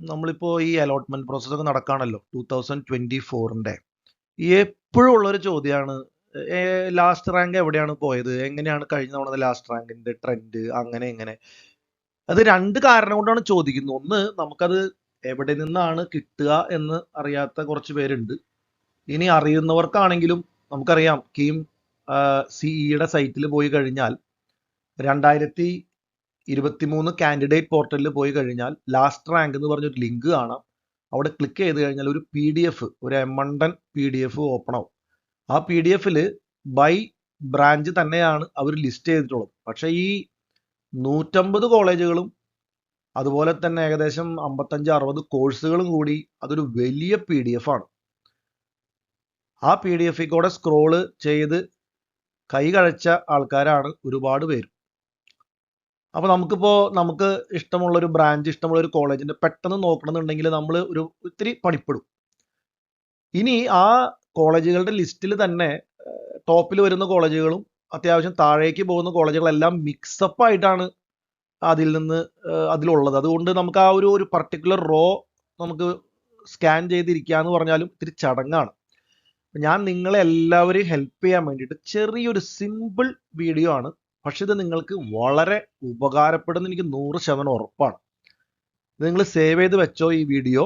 നമ്മളിപ്പോൾ ഈ allotment process ഒക്കെ നടക്കുകയാണല്ലോ 2024ന്റെ എപ്പോഴും ഉള്ളൊരു ചോദ്യമാണ്. ലാസ്റ്റ് റാങ്ക് എവിടെയാണ് പോയത്, എങ്ങനെയാണ് കഴിഞ്ഞ തവണ ലാസ്റ്റ് റാങ്കിന്റെ ട്രെൻഡ്, അങ്ങനെ എങ്ങനെ. അത് രണ്ട് കാരണം കൊണ്ടാണ് ചോദിക്കുന്നത്. ഒന്ന്, നമുക്കത് എവിടെ നിന്നാണ് കിട്ടുക എന്ന് അറിയാത്ത കുറച്ച് പേരുണ്ട്. ഇനി അറിയുന്നവർക്കാണെങ്കിലും നമുക്കറിയാം, കീം സിഇയുടെ സൈറ്റിൽ പോയി കഴിഞ്ഞാൽ 2023 കാൻഡിഡേറ്റ് പോർട്ടലിൽ പോയി കഴിഞ്ഞാൽ ലാസ്റ്റ് റാങ്ക് എന്ന് പറഞ്ഞൊരു ലിങ്ക് കാണാം. അവിടെ ക്ലിക്ക് ചെയ്ത് കഴിഞ്ഞാൽ ഒരു PDF, ഒരു എമണ്ടൻ PDF ഓപ്പൺ ആവും. ആ PDF ബൈ ബ്രാഞ്ച് തന്നെയാണ് അവർ ലിസ്റ്റ് ചെയ്തിട്ടുള്ളത്. പക്ഷേ ഈ 150 കോളേജുകളും അതുപോലെ തന്നെ ഏകദേശം 55-60 കോഴ്സുകളും കൂടി അതൊരു വലിയ PDF ആണ്. ആ PDF കൂടെ സ്ക്രോള് ചെയ്ത് കൈ കഴിച്ച ആൾക്കാരാണ് ഒരുപാട് പേര്. അപ്പോൾ നമുക്ക് ഇഷ്ടമുള്ള ഒരു ബ്രാഞ്ച്, ഇഷ്ടമുള്ള ഒരു കോളേജിന്റെ പെട്ടെന്ന് നോക്കണമെന്നുണ്ടെങ്കിൽ നമ്മൾ ഒരു ഇത്തിരി പണിപ്പെടും. ഇനി ആ കോളേജുകളുടെ ലിസ്റ്റിൽ തന്നെ ടോപ്പിൽ വരുന്ന കോളേജുകളും അത്യാവശ്യം താഴേക്ക് പോകുന്ന കോളേജുകളെല്ലാം മിക്സപ്പ് ആയിട്ടാണ് അതിലുള്ളത്. അതുകൊണ്ട് നമുക്ക് ആ ഒരു പർട്ടിക്കുലർ റോ നമുക്ക് സ്കാൻ ചെയ്തിരിക്കുക എന്ന് പറഞ്ഞാലും ഇത്തിരി ചടങ്ങാണ്. ഞാൻ നിങ്ങളെ എല്ലാവരെയും ഹെൽപ്പ് ചെയ്യാൻ വേണ്ടിയിട്ട് ചെറിയൊരു സിമ്പിൾ വീഡിയോ ആണ്. പക്ഷെ ഇത് നിങ്ങൾക്ക് വളരെ ഉപകാരപ്പെടുന്ന എനിക്ക് 100% ഉറപ്പാണ്. ഇത് നിങ്ങൾ സേവ് ചെയ്ത് വെച്ചോ ഈ വീഡിയോ.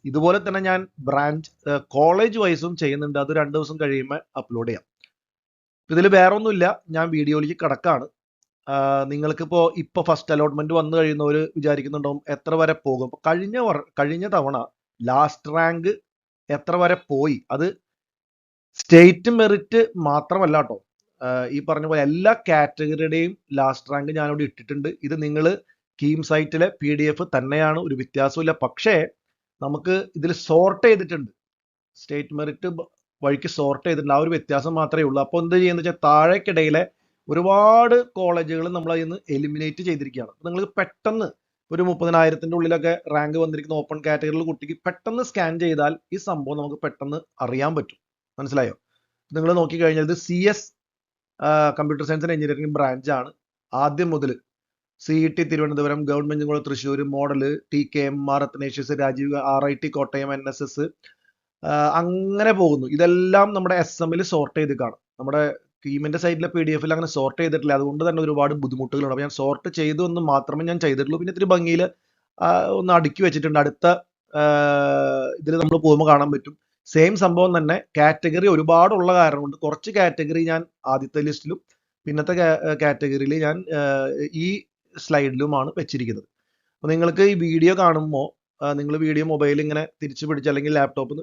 ഇതുപോലെ തന്നെ ഞാൻ ബ്രാഞ്ച് കോളേജ് വൈസും ചെയ്യുന്നുണ്ട്. അത് 2 ദിവസം കഴിയുമ്പോൾ അപ്ലോഡ് ചെയ്യാം. ഇതിൽ വേറെ ഒന്നുമില്ല, ഞാൻ വീഡിയോയിലേക്ക് കിടക്കാണ്. നിങ്ങൾക്കിപ്പോൾ ഫസ്റ്റ് അലോട്ട്മെന്റ് വന്നു കഴിയുന്നവർ വിചാരിക്കുന്നുണ്ടാവും എത്ര വരെ പോകും. കഴിഞ്ഞ തവണ ലാസ്റ്റ് റാങ്ക് എത്ര വരെ പോയി, അത് സ്റ്റേറ്റ് മെറിറ്റ് മാത്രമല്ല കേട്ടോ. ഈ പറഞ്ഞ പോലെ എല്ലാ കാറ്റഗറിയുടെയും ലാസ്റ്റ് റാങ്ക് ഞാനിവിടെ ഇട്ടിട്ടുണ്ട്. ഇത് നിങ്ങൾ കീം സൈറ്റിലെ PDF തന്നെയാണ്, ഒരു വ്യത്യാസമില്ല. പക്ഷേ നമുക്ക് ഇതിൽ സോർട്ട് ചെയ്തിട്ടുണ്ട്, സ്റ്റേറ്റ് മെറിറ്റ് വഴിക്ക് സോർട്ട് ചെയ്തിട്ടുണ്ട്. ആ ഒരു വ്യത്യാസം മാത്രമേ ഉള്ളൂ. അപ്പോൾ എന്ത് ചെയ്യുന്നത് വെച്ചാൽ താഴേക്കിടയിലെ ഒരുപാട് കോളേജുകൾ നമ്മൾ അതിൽ നിന്ന് എലിമിനേറ്റ് ചെയ്തിരിക്കുകയാണ്. നിങ്ങൾക്ക് പെട്ടെന്ന് ഒരു 30,000-ന്റെ ഉള്ളിലൊക്കെ റാങ്ക് വന്നിരിക്കുന്ന ഓപ്പൺ കാറ്റഗറിയിൽ കുട്ടിക്ക് പെട്ടെന്ന് സ്കാൻ ചെയ്താൽ ഈ സംഭവം നമുക്ക് പെട്ടെന്ന് അറിയാൻ പറ്റും. മനസ്സിലായോ? നിങ്ങൾ നോക്കിക്കഴിഞ്ഞാൽ ഇത് CS computer science and engineering ബ്രാഞ്ചാണ്. ആദ്യം മുതൽ CET Thiruvananthapuram, government Thrissur, model, TKMR, Athanasius, Rajiv, RIT Kottayam, NSS, അങ്ങനെ പോകുന്നു. ഇതെല്ലാം നമ്മുടെ SM സോർട്ട് ചെയ്ത് കാണും. നമ്മുടെ കീമിന്റെ സൈറ്റിലെ PDF അങ്ങനെ സോർട്ട് ചെയ്തിട്ടില്ല. അതുകൊണ്ട് തന്നെ ഒരുപാട് ബുദ്ധിമുട്ടുകളുണ്ട്. അപ്പോൾ ഞാൻ സോർട്ട് ചെയ്തു എന്ന് മാത്രമേ ഞാൻ ചെയ്തിട്ടുള്ളൂ. പിന്നെ ഇത്തിരി ഭംഗിയിൽ ഒന്ന് അടുക്കി വെച്ചിട്ടുണ്ട്. അടുത്ത ഇതിൽ നമ്മൾ പോകുമ്പോൾ കാണാൻ പറ്റും. സെയിം സംഭവം തന്നെ. കാറ്റഗറി ഒരുപാടുള്ള കാരണം കൊണ്ട് കുറച്ച് കാറ്റഗറി ഞാൻ ആദ്യത്തെ ലിസ്റ്റിലും പിന്നത്തെ കാറ്റഗറിയിൽ ഞാൻ ഈ സ്ലൈഡിലുമാണ് വെച്ചിരിക്കുന്നത്. അപ്പോൾ നിങ്ങൾക്ക് ഈ വീഡിയോ കാണുമ്പോൾ നിങ്ങൾ വീഡിയോ മൊബൈൽ ഇങ്ങനെ തിരിച്ചു പിടിച്ച് അല്ലെങ്കിൽ ലാപ്ടോപ്പ്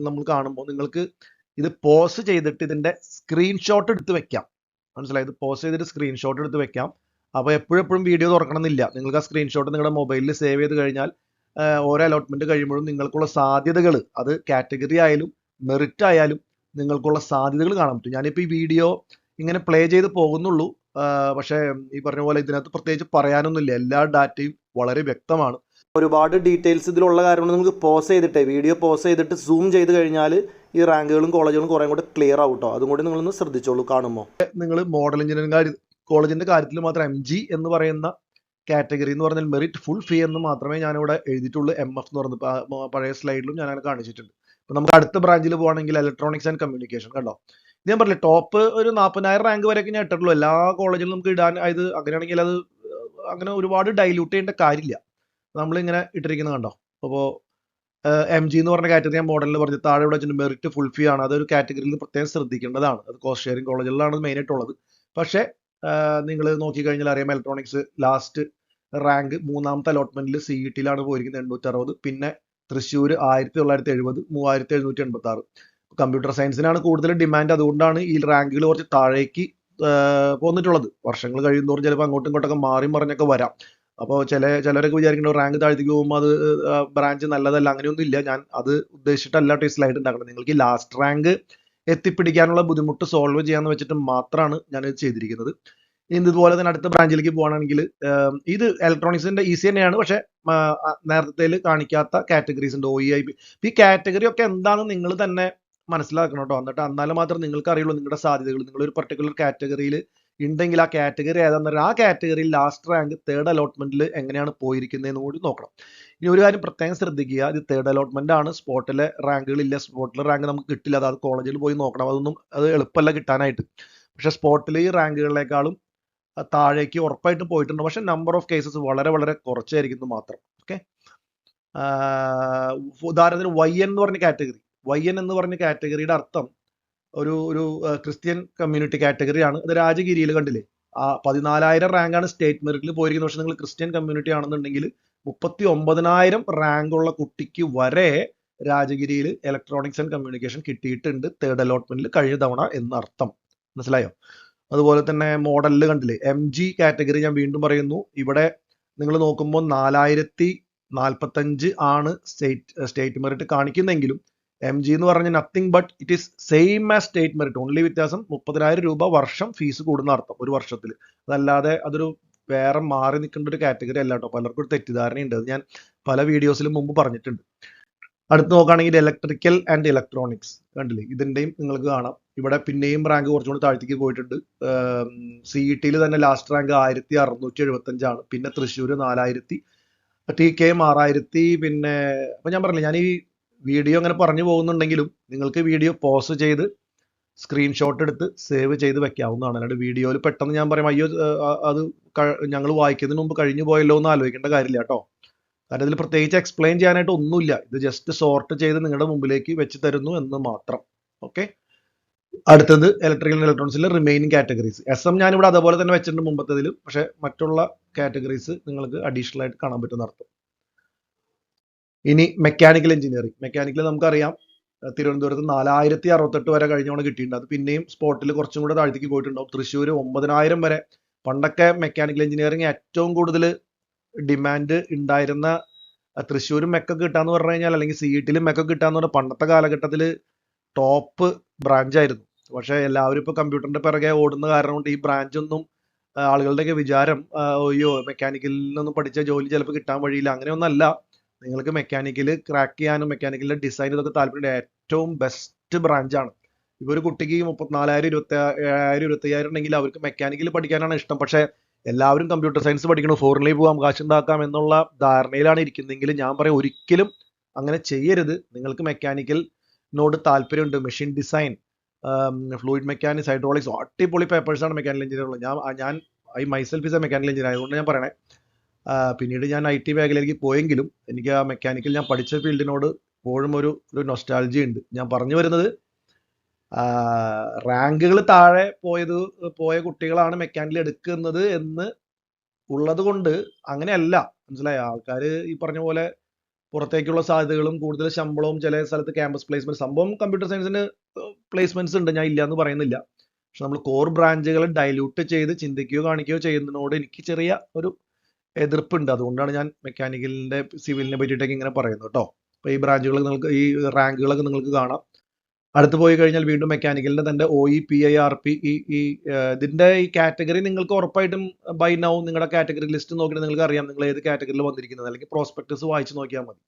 നമ്മൾ കാണുമ്പോൾ നിങ്ങൾക്ക് ഇത് പോസ് ചെയ്തിട്ട് ഇതിന്റെ സ്ക്രീൻഷോട്ട് എടുത്ത് വെക്കാം. മനസ്സിലായത്? പോസ് ചെയ്തിട്ട് സ്ക്രീൻഷോട്ട് എടുത്ത് വെക്കാം. അപ്പോൾ എപ്പോഴും വീഡിയോ തുറക്കണമെന്നില്ല. നിങ്ങൾക്ക് ആ സ്ക്രീൻഷോട്ട് നിങ്ങളുടെ മൊബൈലിൽ സേവ് ചെയ്ത് കഴിഞ്ഞാൽ ഓരോ അലോട്ട്മെന്റ് കഴിയുമ്പോഴും നിങ്ങൾക്കുള്ള സാധ്യതകൾ, അത് കാറ്റഗറി ആയാലും മെറിറ്റ് ആയാലും നിങ്ങൾക്കുള്ള സാധ്യതകൾ കാണാൻ പറ്റും. ഞാനിപ്പോൾ ഈ വീഡിയോ ഇങ്ങനെ പ്ലേ ചെയ്ത് പോകുന്നുള്ളൂ. പക്ഷേ ഈ പറഞ്ഞ പോലെ ഇതിനകത്ത് പ്രത്യേകിച്ച് പറയാനൊന്നുമില്ല. എല്ലാ ഡാറ്റയും വളരെ വ്യക്തമാണ്. ഒരുപാട് ഡീറ്റെയിൽസ് ഇതിലുള്ള കാരണം നിങ്ങൾക്ക് പോസ് ചെയ്തിട്ട് വീഡിയോ പോസ് ചെയ്തിട്ട് സൂം ചെയ്ത് കഴിഞ്ഞാൽ ഈ റാങ്കുകളും കോളേജുകളും കുറേ കൂടെ ക്ലിയർ ആവും കേട്ടോ. അതും കൂടി നിങ്ങളൊന്ന് ശ്രദ്ധിച്ചോളൂ കാണുമ്പോൾ. നിങ്ങൾ മോഡൽ എഞ്ചിനീയറിംഗ് കോളേജിന്റെ കാര്യത്തിൽ മാത്രം MG എന്ന് പറയുന്ന കാറ്റഗറി എന്ന് പറഞ്ഞാൽ മെറിറ്റ് ഫുൾ ഫീ എന്ന് മാത്രമേ ഞാനിവിടെ എഴുതിയിട്ടുള്ളൂ. MF എന്ന് പറഞ്ഞത് പഴയ സ്ലൈഡിലും ഞാൻ അങ്ങനെ കാണിച്ചിട്ടുണ്ട്. ഇപ്പൊ നമുക്ക് അടുത്ത ബ്രാഞ്ചിൽ പോകണമെങ്കിൽ ഇലക്ട്രോണിക്സ് ആൻഡ് കമ്മ്യൂണിക്കേഷൻ കണ്ടോ. ഞാൻ പറഞ്ഞില്ലേ, ടോപ്പ് ഒരു 40,000 റാങ്ക് വരെയൊക്കെ ഞാൻ ഇട്ടിട്ടുള്ളൂ. എല്ലാ കോളേജിലും നമുക്ക് ഇടാൻ, അത് അങ്ങനെയാണെങ്കിൽ അത് അങ്ങനെ ഒരുപാട് ഡൈല്യൂട്ട് ചെയ്യേണ്ട കാര്യമില്ല. നമ്മളിങ്ങനെ ഇട്ടിരിക്കുന്നത് കണ്ടോ. അപ്പോൾ MG എന്ന് പറഞ്ഞ കാറ്റഗറി ഞാൻ മോഡലിൽ പറഞ്ഞു. താഴെ ഇവിടെ വെച്ചിട്ട് മെറിറ്റ് ഫുൾ ഫീ ആണ്. അതൊരു കാറ്റഗറിയിൽ പ്രത്യേകം ശ്രദ്ധിക്കേണ്ടതാണ്. അത് കോസ്റ്റ് ഷെയറിംഗ് കോളേജുകളിലാണ് മെയിനായിട്ടുള്ളത്. പക്ഷേ നിങ്ങൾ നോക്കിക്കഴിഞ്ഞാൽ അറിയാം, ഇലക്ട്രോണിക്സ് ലാസ്റ്റ് റാങ്ക് 3ാമത്തെ അലോട്ട്മെന്റിൽ CET-യിലാണ് പോയിരിക്കുന്നത് 860. പിന്നെ തൃശ്ശൂർ 1970, 3786. കമ്പ്യൂട്ടർ സയൻസിനാണ് കൂടുതൽ ഡിമാൻഡ്. അതുകൊണ്ടാണ് ഈ റാങ്കുകൾ കുറച്ച് താഴേക്ക് പോന്നിട്ടുള്ളത്. വർഷങ്ങൾ കഴിയുന്നതോറും ചിലപ്പോൾ അങ്ങോട്ടും ഇങ്ങോട്ടൊക്കെ മാറി മറിഞ്ഞൊക്കെ വരാം. അപ്പോൾ ചിലരൊക്കെ വിചാരിക്കുന്നത് റാങ്ക് താഴത്തേക്ക് പോകുമ്പോൾ അത് ബ്രാഞ്ച് നല്ലതല്ല. അങ്ങനെയൊന്നും ഇല്ല. ഞാൻ അത് ഉദ്ദേശിച്ചിട്ടല്ല ഈ സ്ലൈഡ് ഉണ്ടാക്കുന്നത്. നിങ്ങൾക്ക് ഈ ലാസ്റ്റ് റാങ്ക് എത്തിപ്പിടിക്കാനുള്ള ബുദ്ധിമുട്ട് സോൾവ് ചെയ്യാന്ന് വെച്ചിട്ട് മാത്രമാണ് ഞാൻ ഇത് ചെയ്തിരിക്കുന്നത്. ഇതുപോലെ തന്നെ അടുത്ത ബ്രാഞ്ചിലേക്ക് പോകുകയാണെങ്കിൽ ഇത് ഇലക്ട്രോണിക്സിന്റെ ഈസി തന്നെയാണ്. പക്ഷെ നേരത്തെ കാണിക്കാത്ത കാറ്റഗറീസ് ഉണ്ട്. OEIP. ഈ കാറ്റഗറി ഒക്കെ എന്താണെന്ന് നിങ്ങൾ തന്നെ മനസ്സിലാക്കണം കേട്ടോ. എന്നിട്ട് എന്നാലും മാത്രം നിങ്ങൾക്ക് അറിയുള്ളൂ നിങ്ങളുടെ സാധ്യതകൾ. നിങ്ങൾ ഒരു പർട്ടിക്കുലർ കാറ്റഗറിയിൽ ഉണ്ടെങ്കിൽ ആ കാറ്റഗറി ഏതാണെന്ന് പറഞ്ഞാൽ ആ കാറ്റഗറിയിൽ ലാസ്റ്റ് റാങ്ക് തേർഡ് അലോട്ട്മെന്റിൽ എങ്ങനെയാണ് പോയിരിക്കുന്നതെന്ന് കൂടി നോക്കണം. ഇനി ഒരു കാര്യം പ്രത്യേകം ശ്രദ്ധിക്കുക, ഇത് തേർഡ് അലോട്ട്മെന്റ് ആണ്, സ്പോട്ടിലെ റാങ്കുകളില്ല. സ്പോട്ടിലെ റാങ്ക് നമുക്ക് കിട്ടില്ല, അത് കോളേജിൽ പോയി നോക്കണം. അത് എളുപ്പമല്ല കിട്ടാനായിട്ട്. പക്ഷെ സ്പോട്ടിൽ ഈ റാങ്കുകളെക്കാളും താഴേക്ക് ഉറപ്പായിട്ടും പോയിട്ടുണ്ട്. പക്ഷെ നമ്പർ ഓഫ് കേസസ് വളരെ വളരെ കുറച്ചായിരിക്കുന്നു മാത്രം. ഓക്കെ, ഉദാഹരണത്തിന് YN എന്ന് പറഞ്ഞ കാറ്റഗറി, YN എന്ന് പറഞ്ഞ കാറ്റഗറിയുടെ അർത്ഥം ഒരു ഒരു ക്രിസ്ത്യൻ കമ്മ്യൂണിറ്റി കാറ്റഗറിയാണ്. അത് രാജഗിരിയിൽ കണ്ടില്ലേ, 14,000 റാങ്കാണ് സ്റ്റേറ്റ് മെറിറ്റിൽ പോയിരിക്കുന്നത്. പക്ഷെ നിങ്ങൾ ക്രിസ്ത്യൻ കമ്മ്യൂണിറ്റി ആണെന്നുണ്ടെങ്കിൽ 39,000 റാങ്ക് ഉള്ള കുട്ടിക്ക് വരെ രാജഗിരിയിൽ ഇലക്ട്രോണിക്സ് ആൻഡ് കമ്മ്യൂണിക്കേഷൻ കിട്ടിയിട്ടുണ്ട് തേർഡ് അലോട്ട്മെന്റിൽ കഴിഞ്ഞ തവണ എന്നർത്ഥം. മനസ്സിലായോ? അതുപോലെ തന്നെ മോഡലിൽ കണ്ടില്ലേ, MG കാറ്റഗറി, ഞാൻ വീണ്ടും പറയുന്നു, ഇവിടെ നിങ്ങൾ നോക്കുമ്പോൾ 4,045 ആണ് സ്റ്റേറ്റ് മെറിറ്റ് കാണിക്കുന്നെങ്കിലും MG എന്ന് പറഞ്ഞ nothing but it is same as state merit, only വ്യത്യാസം 30,000 രൂപ വർഷം ഫീസ് കൂടുന്ന അർത്ഥം ഒരു വർഷത്തിൽ. അതല്ലാതെ അതൊരു വേറെ മാറി നിൽക്കേണ്ട ഒരു കാറ്റഗറി അല്ല കേട്ടോ. പലർക്കും ഒരു തെറ്റിദ്ധാരണയുണ്ട്, അത് ഞാൻ പല വീഡിയോസിലും മുമ്പ് പറഞ്ഞിട്ടുണ്ട്. അടുത്ത് നോക്കുകയാണെങ്കിൽ ഇലക്ട്രിക്കൽ ആൻഡ് ഇലക്ട്രോണിക്സ് കണ്ടില്ലേ, ഇതിന്റെയും നിങ്ങൾക്ക് കാണാം ഇവിടെ പിന്നെയും റാങ്ക് കുറച്ചുകൂടി താഴ്ത്തേക്ക് പോയിട്ടുണ്ട്. CET-യിൽ തന്നെ ലാസ്റ്റ് റാങ്ക് 1,675 പിന്നെ തൃശ്ശൂർ 4,000, TKM 6,000. പിന്നെ അപ്പൊ ഞാൻ പറഞ്ഞില്ല, ഞാൻ ഈ വീഡിയോ അങ്ങനെ പറഞ്ഞു പോകുന്നുണ്ടെങ്കിലും നിങ്ങൾക്ക് വീഡിയോ പോസ് ചെയ്ത് സ്ക്രീൻഷോട്ട് എടുത്ത് സേവ് ചെയ്ത് വെക്കാവുന്നതാണ്. അല്ലാണ്ട് വീഡിയോയിൽ പെട്ടെന്ന് ഞാൻ പറയും അയ്യോ അത് ഞങ്ങൾ വായിക്കുന്നതിന് മുമ്പ് കഴിഞ്ഞു പോയല്ലോ എന്ന് ആലോചിക്കേണ്ട കാര്യമില്ല കേട്ടോ. കാരണം ഇതിൽ പ്രത്യേകിച്ച് എക്സ്പ്ലെയിൻ ചെയ്യാനായിട്ട് ഒന്നുമില്ല, ഇത് ജസ്റ്റ് സോർട്ട് ചെയ്ത് നിങ്ങളുടെ മുമ്പിലേക്ക് വെച്ച് തരുന്നു എന്ന് മാത്രം. ഓക്കെ, അടുത്തത് ഇലക്ട്രിക്കൽ ആൻഡ് ഇലക്ട്രോണിക്സിലെ റിമൈനിങ് കാറ്റഗറീസ്. SM ഞാനിവിടെ അതുപോലെ തന്നെ വെച്ചിട്ടുണ്ട് മുമ്പത്തേതിലും, പക്ഷെ മറ്റുള്ള കാറ്റഗറീസ് നിങ്ങൾക്ക് അഡീഷണൽ ആയിട്ട് കാണാൻ പറ്റുന്ന അർത്ഥം. ഇനി മെക്കാനിക്കൽ എഞ്ചിനീയറിംഗ്. മെക്കാനിക്കൽ നമുക്കറിയാം തിരുവനന്തപുരത്ത് 4,068 വരെ കഴിഞ്ഞോണം കിട്ടിയിട്ടുണ്ട്. അത് പിന്നെയും സ്പോട്ടിൽ കുറച്ചും കൂടെ താഴ്ത്തേക്ക് പോയിട്ടുണ്ടാവും. തൃശ്ശൂർ 9,000 വരെ. പണ്ടൊക്കെ മെക്കാനിക്കൽ എഞ്ചിനീയറിംഗ് ഏറ്റവും കൂടുതൽ ഡിമാൻഡ് ഉണ്ടായിരുന്ന തൃശ്ശൂരും മെക്കൊക്കെ കിട്ടാന്ന് പറഞ്ഞു കഴിഞ്ഞാൽ, അല്ലെങ്കിൽ CET-ലും മെക്കൊക്കെ കിട്ടാന്ന് പറഞ്ഞാൽ പണ്ടത്തെ കാലഘട്ടത്തിൽ ടോപ്പ് ബ്രാഞ്ച് ആയിരുന്നു. പക്ഷെ എല്ലാവരും ഇപ്പൊ കമ്പ്യൂട്ടറിന്റെ പിറകെ ഓടുന്ന കാരണം കൊണ്ട് ഈ ബ്രാഞ്ച് ഒന്നും ആളുകളുടെയൊക്കെ വിചാരം അയ്യോ മെക്കാനിക്കലിൽ നിന്നും പഠിച്ച ജോലി ചിലപ്പോൾ കിട്ടാൻ വഴിയില്ല, അങ്ങനെയൊന്നല്ല. നിങ്ങൾക്ക് മെക്കാനിക്കൽ ക്രാക്ക് ചെയ്യാനും മെക്കാനിക്കലിന്റെ ഡിസൈൻ ഇതൊക്കെ താല്പര്യം ഏറ്റവും ബെസ്റ്റ് ബ്രാഞ്ചാണ്. ഇപ്പൊ ഒരു കുട്ടിക്ക് 34,000 27,000 25,000 ഉണ്ടെങ്കിൽ അവർക്ക് മെക്കാനിക്കൽ പഠിക്കാനാണ് ഇഷ്ടം. പക്ഷെ എല്ലാവരും കമ്പ്യൂട്ടർ സയൻസ് പഠിക്കണം, ഫോറിനിലേക്ക് പോകാം, കാശുണ്ടാക്കാം എന്നുള്ള ധാരണയിലാണ് ഇരിക്കുന്നതെങ്കിൽ ഞാൻ പറയും ഒരിക്കലും അങ്ങനെ ചെയ്യരുത്. നിങ്ങൾക്ക് മെക്കാനിക്കലിനോട് താല്പര്യമുണ്ട്, machine design, fluid mechanics, hydraulics, അടിപൊളി പേപ്പേഴ്സാണ് മെക്കാനിക്കൽ എഞ്ചിനീയർ ഉള്ളത്. ഞാൻ I myself is A mechanical engineer, അതുകൊണ്ട് ഞാൻ പറയണേ. പിന്നീട് ഞാൻ IT മേഖലയിലേക്ക് പോയെങ്കിലും എനിക്ക് ആ മെക്കാനിക്കൽ ഞാൻ പഠിച്ച ഫീൽഡിനോട് ഇപ്പോഴും ഒരു നൊസ്റ്റാൾജി ഉണ്ട്. ഞാൻ പറഞ്ഞു വരുന്നത് റാങ്കുകൾ താഴെ പോയ കുട്ടികളാണ് മെക്കാനിക്കൽ എടുക്കുന്നത് എന്ന് ഉള്ളത് കൊണ്ട് അങ്ങനെയല്ല, മനസ്സിലായ ആൾക്കാർ ഈ പറഞ്ഞ പോലെ പുറത്തേക്കുള്ള സാധ്യതകളും കൂടുതൽ ശമ്പളവും ചില സ്ഥലത്ത് ക്യാമ്പസ് പ്ലേസ്മെന്റ്, സംഭവം കമ്പ്യൂട്ടർ സയൻസിന് പ്ലേസ്മെന്റ്സ് ഉണ്ട്, ഞാൻ ഇല്ല എന്ന് പറയുന്നില്ല. പക്ഷെ നമ്മൾ കോർ ബ്രാഞ്ചുകൾ ഡൈല്യൂട്ട് ചെയ്ത് ചിന്തിക്കുകയോ കാണിക്കുകയോ ചെയ്യുന്നതിനോട് എനിക്ക് ചെറിയ ഒരു എതിർപ്പുണ്ട്. അതുകൊണ്ടാണ് ഞാൻ മെക്കാനിക്കലിന്റെ സിവിലിനെ പറ്റിയിട്ടൊക്കെ ഇങ്ങനെ പറയുന്നത് കേട്ടോ. അപ്പൊ ഈ ബ്രാഞ്ചുകൾ നിങ്ങൾക്ക്, ഈ റാങ്കുകളൊക്കെ നിങ്ങൾക്ക് കാണാം. അടുത്ത് പോയി കഴിഞ്ഞാൽ വീണ്ടും മെക്കാനിക്കലിന്റെ തന്നെ OE, PI, RP, ഇതിന്റെ ഈ കാറ്റഗറി നിങ്ങൾക്ക് ഉറപ്പായിട്ടും ബൈ നൗ നിങ്ങളുടെ കാറ്റഗറി ലിസ്റ്റ് നോക്കിയിട്ട് നിങ്ങൾക്ക് അറിയാം നിങ്ങൾ ഏത് കാറ്റഗറിയിൽ വന്നിരിക്കുന്നത്, അല്ലെങ്കിൽ പ്രോസ്പെക്ടസ് വായിച്ച് നോക്കിയാൽ മതി.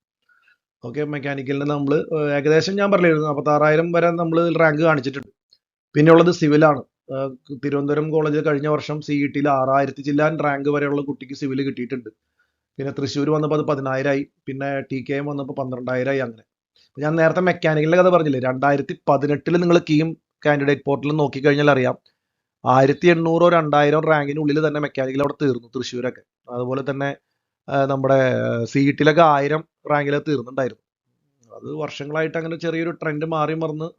ഓക്കെ, മെക്കാനിക്കലിന് നമ്മൾ ഏകദേശം ഞാൻ പറഞ്ഞിരുന്നു 46,000 വരെ നമ്മൾ റാങ്ക് കാണിച്ചിട്ടുണ്ട്. പിന്നെ ഉള്ളത് സിവിലാണ്. തിരുവനന്തപുരം കോളേജ് കഴിഞ്ഞ വർഷം CET-യിൽ 6,000 ചില്ലാൻ റാങ്ക് വരെയുള്ള കുട്ടിക്ക് സിവിൽ കിട്ടിയിട്ടുണ്ട്. പിന്നെ തൃശ്ശൂർ വന്നപ്പോൾ അത് 10,000 പിന്നെ TKM വന്നപ്പോൾ 12,000 അങ്ങനെ. ഞാൻ നേരത്തെ മെക്കാനിക്കലിന്റെ കഥ പറഞ്ഞില്ലേ, 2018 നിങ്ങൾ കീം കാൻഡിഡേറ്റ് പോർട്ടലിൽ നോക്കിക്കഴിഞ്ഞാൽ അറിയാം 1,800 2,000 റാങ്കിനുള്ളിൽ തന്നെ മെക്കാനിക്കൽ അവിടെ തീർന്നു തൃശ്ശൂരൊക്കെ. അതുപോലെ തന്നെ നമ്മുടെ CET-യിലൊക്കെ 1,000 റാങ്കിലൊക്കെ തീർന്നുണ്ടായിരുന്നു. അത് വർഷങ്ങളായിട്ട് അങ്ങനെ ചെറിയൊരു ട്രെൻഡ് മാറി വന്നു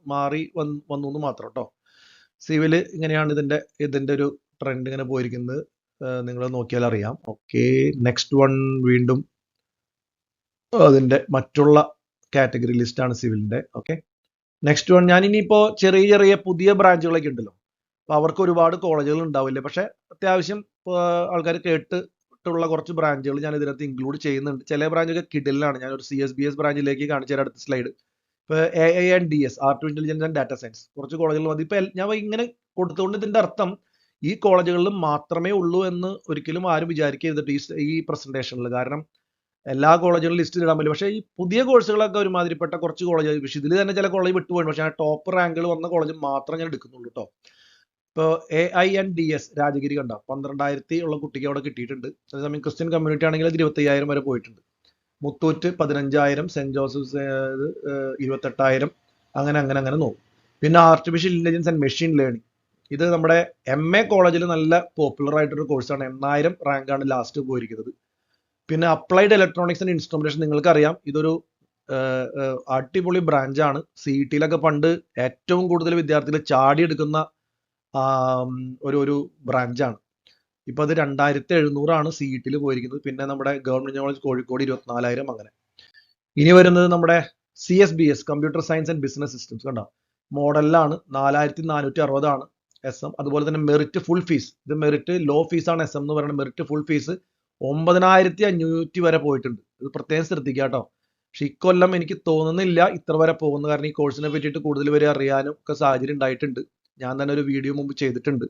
എന്ന് മാത്രം കേട്ടോ. സിവിൽ ഇങ്ങനെയാണ് ഇതിന്റെ ഒരു ട്രെൻഡ് ഇങ്ങനെ പോയിരിക്കുന്നത്, നിങ്ങൾ നോക്കിയാൽ അറിയാം. ഓക്കെ, നെക്സ്റ്റ് വൺ വീണ്ടും അതിന്റെ മറ്റുള്ള കാറ്റഗറി ലിസ്റ്റ് ആണ് സിവിലിന്റെ. ഓക്കെ, നെക്സ്റ്റ് വൺ ഞാൻ ഇനിയിപ്പോ ചെറിയ പുതിയ ബ്രാഞ്ചുകളൊക്കെ ഉണ്ടല്ലോ, അപ്പൊ അവർക്ക് ഒരുപാട് കോളേജുകൾ ഉണ്ടാവില്ല, പക്ഷെ അത്യാവശ്യം ആൾക്കാർ കേട്ടിട്ടുള്ള കുറച്ച് ബ്രാഞ്ചുകൾ ഞാൻ ഇതിനകത്ത് ഇൻക്ലൂഡ് ചെയ്യുന്നുണ്ട്. ചില ബ്രാഞ്ചൊക്കെ കിഡിലാണ്. ഞാൻ ഒരു CSBS ബ്രാഞ്ചിലേക്ക് കാണിച്ചു തരാം അടുത്ത സ്ലൈഡ്. ഇപ്പൊ AI and DS, artificial intelligence and data science, കുറച്ച് കോളേജുകൾ മതി. ഇപ്പൊ ഞാൻ ഇങ്ങനെ കൊടുത്തുകൊണ്ട് ഇതിന്റെ അർത്ഥം ഈ കോളേജുകളിൽ മാത്രമേ ഉള്ളൂ എന്ന് ഒരിക്കലും ആരും വിചാരിക്കരുത് ഈ പ്രസന്റേഷനിൽ. കാരണം എല്ലാ കോളേജുകളും ലിസ്റ്റിൽ ഇടാൻ പറ്റില്ല. പക്ഷേ ഈ പുതിയ കോഴ്സുകളൊക്കെ ഒരുമാതിരിപ്പെട്ട കുറച്ച് കോളേജ്, പക്ഷേ ഇതിൽ തന്നെ ചില കോളേജ് വിട്ടുപോയി, പക്ഷേ ആ ടോപ്പ് റാങ്കുകൾ വന്ന കോളേജ് മാത്രം ഞാൻ എടുക്കുന്നുള്ളൂ കേട്ടോ. ഇപ്പോൾ AINDS രാജഗിരി കണ്ട 12,000 ഉള്ള കുട്ടിക്ക് അവിടെ കിട്ടിയിട്ടുണ്ട്. അതേസമയം ക്രിസ്ത്യൻ കമ്മ്യൂണിറ്റി ആണെങ്കിൽ അത് 25,000 വരെ പോയിട്ടുണ്ട്. മുത്തൂറ്റ് 15,000, സെന്റ് ജോസഫ്സ് 28,000, അങ്ങനെ അങ്ങനെ അങ്ങനെ നോക്കും. പിന്നെ artificial intelligence and machine learning, ഇത് നമ്മുടെ MA കോളേജിൽ നല്ല പോപ്പുലർ ആയിട്ടൊരു കോഴ്സാണ്. 8,000 റാങ്കാണ് ലാസ്റ്റ് പോയിരിക്കുന്നത്. പിന്നെ അപ്ലൈഡ് ഇലക്ട്രോണിക്സ് ആൻഡ് ഇൻസ്ട്രുമെന്റേഷൻ, നിങ്ങൾക്കറിയാം ഇതൊരു അടിപൊളി ബ്രാഞ്ചാണ്. CET-ലൊക്കെ പണ്ട് ഏറ്റവും കൂടുതൽ വിദ്യാർത്ഥികൾ ചാടിയെടുക്കുന്ന ഒരു ബ്രാഞ്ചാണ്. ഇപ്പൊ അത് 2,700 CET-ൽ പോയിരിക്കുന്നത്. പിന്നെ നമ്മുടെ ഗവൺമെന്റ് കോളേജ് കോഴിക്കോട് 24,000, അങ്ങനെ. ഇനി വരുന്നത് നമ്മുടെ CSBS computer science and business systems കണ്ടോ, മോഡലിലാണ് 4,460 SM. അതുപോലെ തന്നെ മെറിറ്റ് ഫുൾ ഫീസ്, ഇത് മെറിറ്റ് ലോ ഫീസാണ് SM എന്ന് പറയുന്നത്. മെറിറ്റ് ഫുൾ ഫീസ് 9,500 വരെ പോയിട്ടുണ്ട്. ഇത് പ്രത്യേകം ശ്രദ്ധിക്കുക കേട്ടോ. പക്ഷെ ഇക്കൊല്ലം എനിക്ക് തോന്നുന്നില്ല ഇത്ര വരെ പോകുന്നു, കാരണം ഈ കോഴ്സിനെ പറ്റിയിട്ട് കൂടുതൽ പേര് അറിയാനും ഒക്കെ സാഹചര്യം ഉണ്ടായിട്ടുണ്ട്. ഞാൻ തന്നെ ഒരു വീഡിയോ മുമ്പ് ചെയ്തിട്ടുണ്ട്.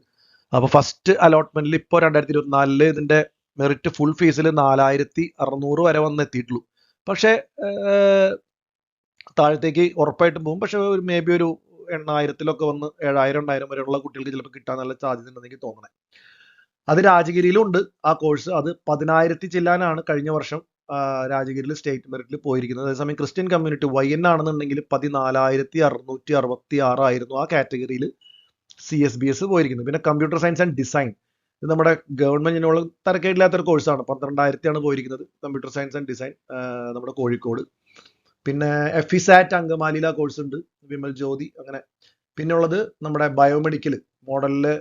അപ്പൊ ഫസ്റ്റ് അലോട്ട്മെന്റിൽ ഇപ്പോൾ 2024 ഇതിന്റെ മെറിറ്റ് ഫുൾ ഫീസിൽ 4,600 വരെ വന്ന് എത്തിയിട്ടുള്ളൂ. പക്ഷെ താഴത്തേക്ക് ഉറപ്പായിട്ടും പോകും. പക്ഷെ മേ ബി ഒരു 8,000-ലൊക്കെ വന്ന് 7,000, 8,000 വരെയുള്ള കുട്ടികൾക്ക് ചിലപ്പോൾ കിട്ടാൻ നല്ല സാധ്യത ഉണ്ടെന്ന് എനിക്ക് തോന്നണേ. അത് രാജഗിരിയിലും ഉണ്ട് ആ കോഴ്സ്. അത് 10,000 ചെല്ലാനാണ് കഴിഞ്ഞ വർഷം രാജഗിരിയിൽ സ്റ്റേറ്റ് മെറിറ്റിൽ പോയിരിക്കുന്നത്. അതേസമയം ക്രിസ്ത്യൻ കമ്മ്യൂണിറ്റി YN ആണെന്നുണ്ടെങ്കിൽ 14,666 ആയിരുന്നു ആ കാറ്റഗറിയിൽ CSBS പോയിരിക്കുന്നത്. പിന്നെ കമ്പ്യൂട്ടർ സയൻസ് ആൻഡ് ഡിസൈൻ, ഇത് നമ്മുടെ ഗവൺമെന്റിനുള്ള തരക്കേടില്ലാത്തൊരു കോഴ്സാണ്. 12,000 പോയിരിക്കുന്നത് കമ്പ്യൂട്ടർ സയൻസ് ആൻഡ് ഡിസൈൻ, നമ്മുടെ കോഴിക്കോട്. പിന്നെ FESAT അങ്കമാലിയിൽ ആ കോഴ്സ് ഉണ്ട്, വിമൽ ജ്യോതി, അങ്ങനെ. പിന്നെ ഉള്ളത് നമ്മുടെ ബയോമെഡിക്കൽ മോഡലില്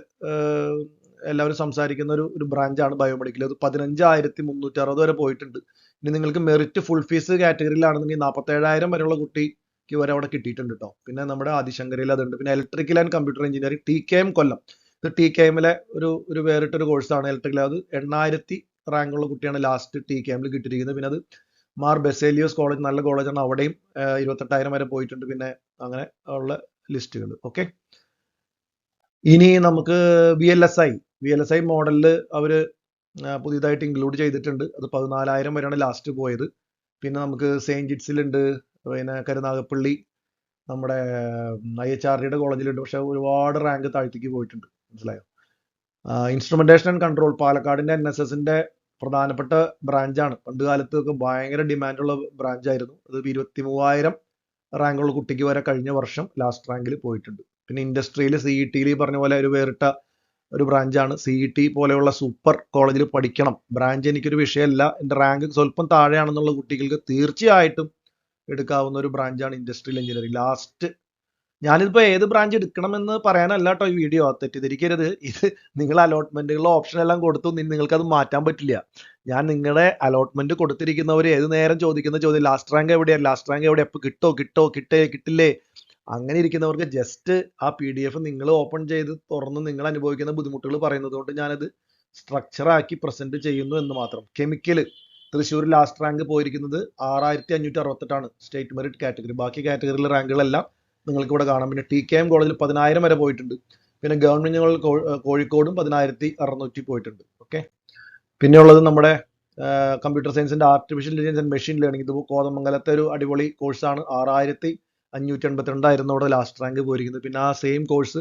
എല്ലാവരും സംസാരിക്കുന്ന ഒരു ബ്രാഞ്ചാണ് ബയോമെഡിക്കൽ. അത് 15,360 വരെ പോയിട്ടുണ്ട്. ഇനി നിങ്ങൾക്ക് മെറിറ്റ് ഫുൾ ഫീസ് കാറ്റഗറിയിലാണെന്നുണ്ടെങ്കിൽ 47,000 വരെയുള്ള കുട്ടിക്ക് വരെ അവിടെ കിട്ടിയിട്ടുണ്ട് കേട്ടോ. പിന്നെ നമ്മുടെ ആദിശങ്കരയിൽ അതുണ്ട്. പിന്നെ electrical and computer engineering TKM കൊല്ലം, ഇത് TKM-ലെ ഒരു വേറിട്ടൊരു കോഴ്സാണ് ഇലക്ട്രിക്കൽ. അത് 8,000 റാങ്കുള്ള കുട്ടിയാണ് ലാസ്റ്റ് TKM-ൽ കിട്ടിയിരിക്കുന്നത്. പിന്നെ അത് മാർ ബെസേലിയോസ് കോളേജ്, നല്ല കോളേജാണ്, അവിടെയും 28,000 വരെ പോയിട്ടുണ്ട്. പിന്നെ അങ്ങനെ ഉള്ള ലിസ്റ്റുകൾ. ഓക്കെ, ഇനി നമുക്ക് VLSI മോഡലിൽ അവര് പുതിയതായിട്ട് ഇൻക്ലൂഡ് ചെയ്തിട്ടുണ്ട്. അത് 14,000 വരെയാണ് ലാസ്റ്റ് പോയത്. പിന്നെ നമുക്ക് സെയിന്റ് ജിറ്റ്സിലുണ്ട്, പിന്നെ കരുനാഗപ്പള്ളി നമ്മുടെ IHRD കോളേജിലുണ്ട്. പക്ഷെ ഒരുപാട് റാങ്ക് താഴ്ത്തിക്ക് പോയിട്ടുണ്ട്, മനസ്സിലായോ. ഇൻസ്ട്രുമെന്റേഷൻ ആൻഡ് കൺട്രോൾ പാലക്കാടിന്റെ NSSന്റെ പ്രധാനപ്പെട്ട ബ്രാഞ്ചാണ്. പണ്ട് കാലത്തൊക്കെ ഭയങ്കര ഡിമാൻഡുള്ള ബ്രാഞ്ചായിരുന്നു. അത് 23,000 റാങ്കുള്ള കുട്ടിക്ക് വരെ കഴിഞ്ഞ വർഷം ലാസ്റ്റ് റാങ്കിൽ പോയിട്ടുണ്ട്. പിന്നെ ഇൻഡസ്ട്രിയിൽ CET-ൽ ഈ പറഞ്ഞ പോലെ ഒരു വേറിട്ട ഒരു ബ്രാഞ്ചാണ്. CET പോലെയുള്ള സൂപ്പർ കോളേജിൽ പഠിക്കണം, ബ്രാഞ്ച് എനിക്കൊരു വിഷയമല്ല, എൻ്റെ റാങ്ക് സ്വല്പം താഴെയാണെന്നുള്ള കുട്ടികൾക്ക് തീർച്ചയായിട്ടും എടുക്കാവുന്ന ഒരു ബ്രാഞ്ചാണ് ഇൻഡസ്ട്രിയൽ എഞ്ചിനീയറിംഗ്. ലാസ്റ്റ് ഞാനിതിപ്പോൾ ഏത് ബ്രാഞ്ച് എടുക്കണമെന്ന് പറയാനല്ല കേട്ടോ ഈ വീഡിയോ, തെറ്റിദ്ധരിക്കരുത്. ഇത് നിങ്ങൾ അലോട്ട്മെന്റുകളിലെ ഓപ്ഷൻ എല്ലാം കൊടുത്തു, നിങ്ങൾക്ക് അത് മാറ്റാൻ പറ്റില്ല. ഞാൻ നിങ്ങളുടെ അലോട്ട്മെന്റ് കൊടുത്തിരിക്കുന്നവർ ഏത് നേരം ചോദിക്കുന്ന ചോദ്യം ലാസ്റ്റ് റാങ്ക് എവിടെയാണ്, ലാസ്റ്റ് റാങ്ക് എവിടെ, എപ്പോൾ കിട്ടില്ലേ, അങ്ങനെ ഇരിക്കുന്നവർക്ക് ജസ്റ്റ് ആ PDF നിങ്ങൾ ഓപ്പൺ ചെയ്ത് തുറന്ന് നിങ്ങൾ അനുഭവിക്കുന്ന ബുദ്ധിമുട്ടുകൾ പറയുന്നത് കൊണ്ട് ഞാനത് സ്ട്രക്ചറാക്കി പ്രസന്റ് ചെയ്യുന്നു എന്ന് മാത്രം. കെമിക്കൽ തൃശ്ശൂർ ലാസ്റ്റ് റാങ്ക് പോയിരിക്കുന്നത് 6,568 സ്റ്റേറ്റ് മെറിറ്റ് കാറ്റഗറി. ബാക്കി കാറ്റഗറിയിലെ റാങ്കുകളെല്ലാം നിങ്ങൾക്ക് ഇവിടെ കാണാം. പിന്നെ TKM കോളേജിൽ 10,000 വരെ പോയിട്ടുണ്ട്. പിന്നെ ഗവൺമെന്റ് കോഴിക്കോടും 10,600 പോയിട്ടുണ്ട്. ഓക്കെ, പിന്നെ ഉള്ളത് നമ്മുടെ കമ്പ്യൂട്ടർ സയൻസിന്റെ artificial intelligence and machine learning, ഇത് കോതമംഗലത്തെ ഒരു അടിപൊളി കോഴ്സാണ്. 6,582 ആയിരുന്നു അവിടെ ലാസ്റ്റ് റാങ്ക് പോയിരിക്കുന്നത്. പിന്നെ ആ same course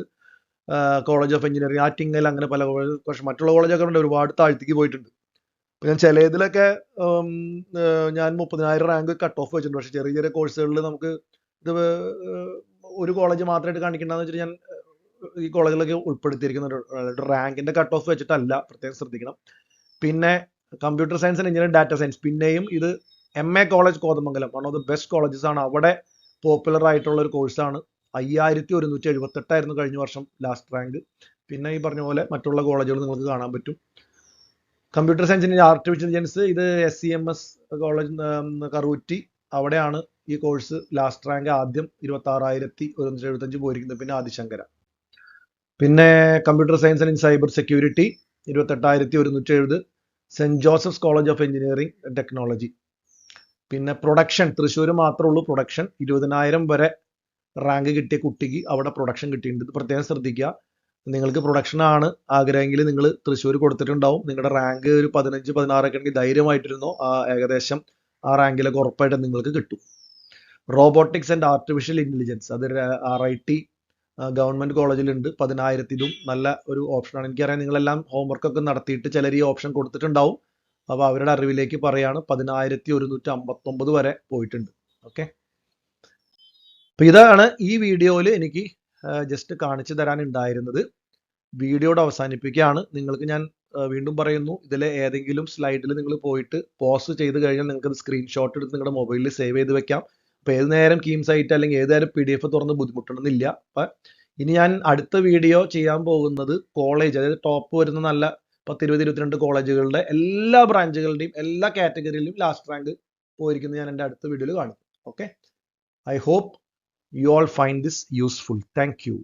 college of engineering Attingal, അങ്ങനെ പല കോളേജ്, പക്ഷെ മറ്റുള്ള കോളേജൊക്കെ ഉണ്ട് ഒരുപാട് താഴ്ത്തിക്ക് പോയിട്ടുണ്ട്. പിന്നെ ചിലതിലൊക്കെ ഞാൻ 30,000 റാങ്ക് കട്ട് ഓഫ് വെച്ചിട്ടുണ്ട്. പക്ഷെ ചെറിയ ചെറിയ കോഴ്സുകളിൽ നമുക്ക് ഇത് ഒരു കോളേജ് മാത്രമായിട്ട് കാണിക്കേണ്ടതെന്ന് വെച്ചിട്ട് ഞാൻ ഈ കോളേജിലൊക്കെ ഉൾപ്പെടുത്തിയിരിക്കുന്ന റാങ്കിന്റെ കട്ട് ഓഫ് വെച്ചിട്ടല്ല, പ്രത്യേകം ശ്രദ്ധിക്കണം. പിന്നെ computer science and engineering data science, പിന്നെയും ഇത് MA college Kothamangalam, one of the best colleges ആണ്. അവിടെ പോപ്പുലർ ആയിട്ടുള്ള ഒരു കോഴ്സാണ്. 5,178 ആയിരുന്നു കഴിഞ്ഞ വർഷം ലാസ്റ്റ് റാങ്ക്. പിന്നെ ഈ പറഞ്ഞ പോലെ മറ്റുള്ള കോളേജുകൾ നിങ്ങൾക്ക് കാണാൻ പറ്റും. കമ്പ്യൂട്ടർ സയൻസിന്റെ ആർട്ടിഫിഷ്യൽ ഇന്റലിജൻസ്, ഇത് SCMS കോളേജ് കറൂറ്റി, അവിടെയാണ് ഈ കോഴ്സ് ലാസ്റ്റ് റാങ്ക് ആദ്യം 26,175 പോയിരിക്കുന്നത്. പിന്നെ ആദിശങ്കര. പിന്നെ computer science and cyber security 28,170 saint Joseph's college of engineering technology. പിന്നെ പ്രൊഡക്ഷൻ, തൃശ്ശൂർ മാത്രമേ ഉള്ളൂ പ്രൊഡക്ഷൻ. 20,000 വരെ റാങ്ക് കിട്ടിയ കുട്ടിക്ക് അവിടെ പ്രൊഡക്ഷൻ കിട്ടിയിട്ടുണ്ട്. ഇത് പ്രത്യേകം ശ്രദ്ധിക്കുക. നിങ്ങൾക്ക് പ്രൊഡക്ഷൻ ആണ് ആഗ്രഹമെങ്കിൽ നിങ്ങൾ തൃശ്ശൂർ കൊടുത്തിട്ടുണ്ടാവും. നിങ്ങളുടെ റാങ്ക് ഒരു 15, 16 ഒക്കെ ഉണ്ടെങ്കിൽ ധൈര്യമായിട്ടിരുന്നോ, ഏകദേശം ആ റാങ്കിലൊക്കെ ഉറപ്പായിട്ട് നിങ്ങൾക്ക് കിട്ടും. റോബോട്ടിക്സ് ആൻഡ് ആർട്ടിഫിഷ്യൽ ഇന്റലിജൻസ്, അത് RIT ഗവൺമെന്റ് കോളേജിലുണ്ട് 10,000 ഇതും നല്ല ഒരു ഓപ്ഷനാണ്. എനിക്കറിയാം നിങ്ങളെല്ലാം ഹോംവർക്ക് ഒക്കെ നടത്തിയിട്ട് ചിലർ ഈ ഓപ്ഷൻ കൊടുത്തിട്ടുണ്ടാവും. അപ്പോൾ അവരുടെ അറിവിലേക്ക് പറയാണ് 10,159 വരെ പോയിട്ടുണ്ട്. ഓക്കെ, അപ്പൊ ഇതാണ് ഈ വീഡിയോയിൽ എനിക്ക് ജസ്റ്റ് കാണിച്ചു തരാനുണ്ടായിരുന്നത്. വീഡിയോയുടെ അവസാനിപ്പിക്കുകയാണ്. നിങ്ങൾക്ക് ഞാൻ വീണ്ടും പറയുന്നു, ഇതിലെ ഏതെങ്കിലും സ്ലൈഡിൽ നിങ്ങൾ പോയിട്ട് പോസ്റ്റ് ചെയ്ത് കഴിഞ്ഞാൽ നിങ്ങൾക്ക് സ്ക്രീൻഷോട്ട് എടുത്ത് നിങ്ങളുടെ മൊബൈലിൽ സേവ് ചെയ്ത് വെക്കാം. അപ്പൊ ഏത് നേരം കീം സൈറ്റ് അല്ലെങ്കിൽ ഏത് നേരം PDF തുറന്ന് ബുദ്ധിമുട്ടണമെന്നില്ല. അപ്പൊ ഇനി ഞാൻ അടുത്ത വീഡിയോ ചെയ്യാൻ പോകുന്നത് കോളേജ്, അതായത് ടോപ്പ് വരുന്ന നല്ല 10, 20, 22 കോളേജുകളുടെ എല്ലാ ബ്രാഞ്ചുകളുടെയും എല്ലാ കാറ്റഗറിയിലും ലാസ്റ്റ് റാങ്ക് പോയിരിക്കുന്നത് ഞാൻ എൻ്റെ അടുത്ത വീഡിയോയിൽ കാണിക്കും. Okay, I hope you all find this useful. Thank you.